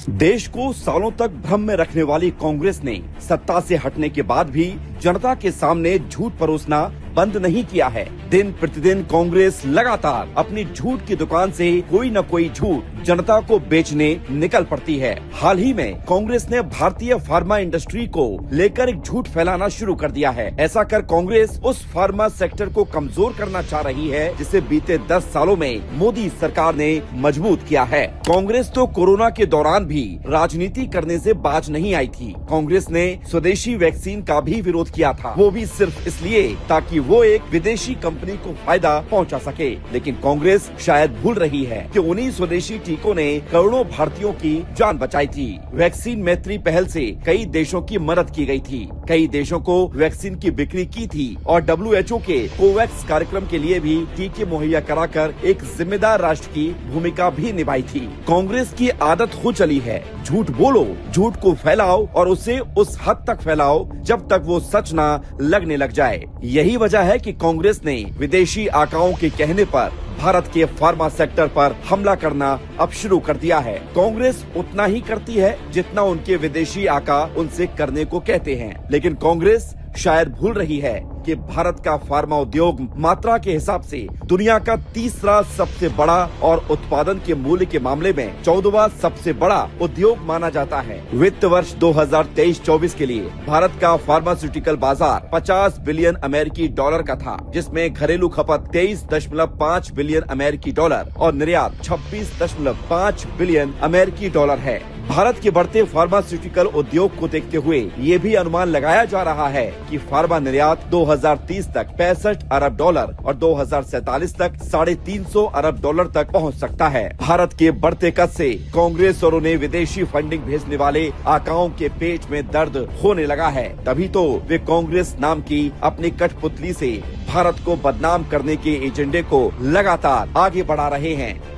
देश को सालों तक भ्रम में रखने वाली कांग्रेस ने सत्ता से हटने के बाद भी जनता के सामने झूठ परोसना बंद नहीं किया है। दिन प्रतिदिन कांग्रेस लगातार अपनी झूठ की दुकान से कोई न कोई झूठ जनता को बेचने निकल पड़ती है। हाल ही में कांग्रेस ने भारतीय फार्मा इंडस्ट्री को लेकर एक झूठ फैलाना शुरू कर दिया है। ऐसा कर कांग्रेस उस फार्मा सेक्टर को कमजोर करना चाह रही है जिसे बीते 10 सालों में मोदी सरकार ने मजबूत किया है। कांग्रेस तो कोरोना के दौरान भी राजनीति करने से बाज नहीं आई थी। कांग्रेस ने स्वदेशी वैक्सीन का भी विरोध किया था, वो भी सिर्फ इसलिए ताकि वो एक विदेशी कंपनी को फायदा पहुंचा सके। लेकिन कांग्रेस शायद भूल रही है कि उन्हीं स्वदेशी टीकों ने करोड़ों भारतीयों की जान बचाई थी। वैक्सीन मैत्री पहल से कई देशों की मदद की गई थी, कई देशों को वैक्सीन की बिक्री की थी और WHO के कोवैक्स कार्यक्रम के लिए भी टीके मुहैया कराकर एक जिम्मेदार राष्ट्र की भूमिका भी निभाई थी। कांग्रेस की आदत हो चली है, झूठ बोलो, झूठ को फैलाओ और उसे उस हद तक फैलाओ जब तक वो सच ना लगने लग जाए। यही वजह है कि कांग्रेस ने विदेशी आकाओं के कहने पर भारत के फार्मा सेक्टर पर हमला करना अब शुरू कर दिया है। कांग्रेस उतना ही करती है जितना उनके विदेशी आका उनसे करने को कहते हैं, लेकिन कांग्रेस शायद भूल रही है कि भारत का फार्मा उद्योग मात्रा के हिसाब से दुनिया का तीसरा सबसे बड़ा और उत्पादन के मूल्य के मामले में 14वां सबसे बड़ा उद्योग माना जाता है। वित्त वर्ष 2023-24 के लिए भारत का फार्मास्यूटिकल बाजार 50 बिलियन अमेरिकी डॉलर का था, जिसमें घरेलू खपत 23.5 बिलियन अमेरिकी डॉलर और निर्यात 26.5 बिलियन अमेरिकी डॉलर है। भारत के बढ़ते फार्मास्यूटिकल उद्योग को देखते हुए ये भी अनुमान लगाया जा रहा है कि फार्मा निर्यात 2030 तक 65 अरब डॉलर और 2047 तक 350 अरब डॉलर तक पहुंच सकता है। भारत के बढ़ते कद से कांग्रेस और उन्हें विदेशी फंडिंग भेजने वाले आकाओं के पेट में दर्द होने लगा है। तभी तो वे कांग्रेस नाम की अपनी कठपुतली से भारत को बदनाम करने के एजेंडे को लगातार आगे बढ़ा रहे हैं।